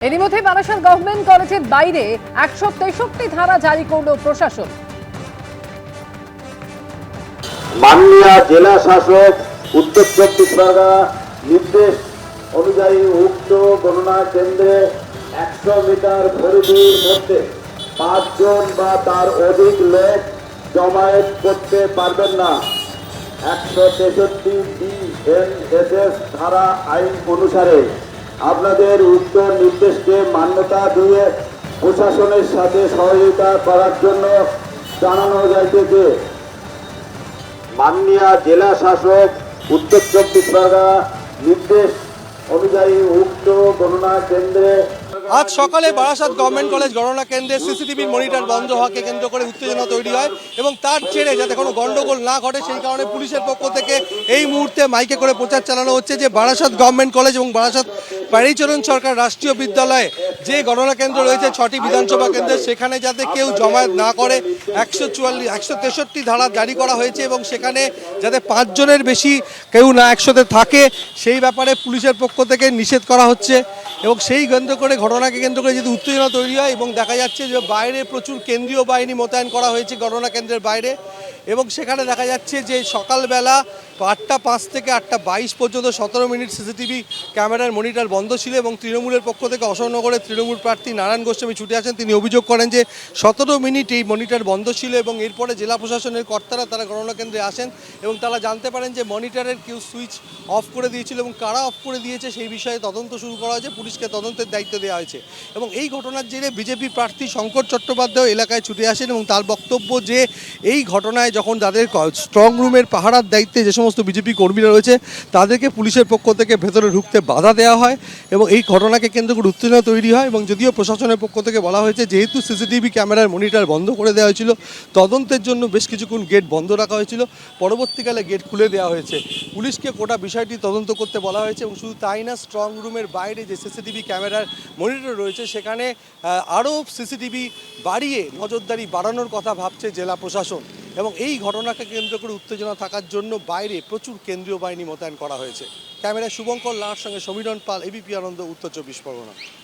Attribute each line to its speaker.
Speaker 1: এরই মধ্যে বারাসাত গভর্নমেন্ট কলেজের বাইরে 163 ধারা জারি করল প্রশাসন।
Speaker 2: মাননীয় জেলা শাসক উত্তর চব্বিশ পরগনা নির্দেশ অনুযায়ী উক্ত গণনা কেন্দ্রে 100 মিটার পরিধির মধ্যে 5 জন বা তার অধিক লোক জমায়েত করতে পারবেন না। 163 BNSS ধারা আইন অনুসারে আপনাদের উক্ত নির্দেশকে মান্যতা দিয়ে প্রশাসনের সাথে সহযোগিতা করার জন্য জানানো যাইতেছে। মাননীয় জেলা শাসক উত্তর চব্বিশ পরগনা নির্দেশ অনুযায়ী উক্ত গণনা কেন্দ্রে
Speaker 3: আজ সকালে বারাসাত গভর্নমেন্ট কলেজ গণনা কেন্দ্রে সিসিটিভির মনিটর বন্ধ হওয়াকে কেন্দ্র করে উত্তেজনা তৈরি হয় এবং তার জেরে যাতে কোনো গন্ডগোল না ঘটে সেই কারণে পুলিশের পক্ষ থেকে এই মুহূর্তে মাইকে করে প্রচার চালানো হচ্ছে যে বারাসাত গভর্নমেন্ট কলেজ এবং বারাসাত প্যারীচরণ সরকার রাষ্ট্রীয় বিদ্যালয়ে যে গণনা কেন্দ্র রয়েছে 6টি বিধানসভা কেন্দ্রে সেখানে যাতে কেউ জমায়েত না করে 163 ধারা জারি করা হয়েছে এবং সেখানে যাতে 5 জনের বেশি কেউ না একসাথে থাকে সেই ব্যাপারে পুলিশের পক্ষ থেকে নিষেধ করা হচ্ছে এবং সেই কেন্দ্র করে ঘটনাকে কেন্দ্র করে যদি উত্তেজনা তৈরি হয় এবং দেখা যাচ্ছে যে বাইরে প্রচুর কেন্দ্রীয় বাহিনী মোতায়েন করা হয়েছে গণনা কেন্দ্রের বাইরে এবং সেখানে দেখা যাচ্ছে যে সকালবেলা 8টা 5 থেকে 8টা 22 পর্যন্ত 17 মিনিট সিসিটিভি ক্যামেরার মনিটর বন্ধ ছিল এবং তৃণমূলের পক্ষ থেকে অশোকনগরের তৃণমূল প্রার্থী নারায়ণ গোস্বামী ছুটে আসেন। তিনি অভিযোগ করেন যে 17 মিনিট এই মনিটর বন্ধ ছিল এবং এরপরে জেলা প্রশাসনের কর্তারা তারা গণনা কেন্দ্রে আসেন এবং তারা জানতে পারেন যে মনিটরের কেউ সুইচ অফ করে দিয়েছিল এবং কারা অফ করে দিয়েছে সেই বিষয়ে তদন্ত শুরু করা হয়েছে, পুলিশকে তদন্তের দায়িত্ব দেওয়া হয়েছে এবং এই ঘটনার জেরে বিজেপি প্রার্থী শঙ্কর চট্টোপাধ্যায় এলাকায় ছুটে আসেন এবং তার বক্তব্য যে এই ঘটনায় যখন তাদের স্ট্রং রুমের পাহারার দায়িত্বে যে সমস্ত বিজেপি কর্মীরা রয়েছে তাদেরকে পুলিশের পক্ষ থেকে ভেতরে ঢুকতে বাধা দেওয়া হয় এবং এই ঘটনাকে কেন্দ্র করে উত্তেজনা তৈরি হয় এবং যদিও প্রশাসনের পক্ষ থেকে বলা হয়েছে যেহেতু সিসিটিভি ক্যামেরার মনিটর বন্ধ করে দেওয়া হয়েছিল তদন্তের জন্য বেশ কিছুক্ষণ গেট বন্ধ রাখা হয়েছিল, পরবর্তীকালে গেট খুলে দেওয়া হয়েছে। পুলিশকে গোটা বিষয়টি তদন্ত করতে বলা হয়েছে এবং শুধু তাই না, স্ট্রং রুমের বাইরে যে সিসিটিভি ক্যামেরার মনিটর রয়েছে সেখানে আরও সিসিটিভি বাড়িয়ে নজরদারি বাড়ানোর কথা ভাবছে জেলা প্রশাসন এবং এই ঘটনাকে কেন্দ্র করে উত্তেজনা থাকার জন্য বাইরে প্রচুর কেন্দ্রীয় বাহিনী মোতায়েন করা হয়েছে। ক্যামেরায় শুভঙ্কর লাহার সঙ্গে সমীরণ পাল, এবিপি আনন্দ, উত্তর 24 পরগনা।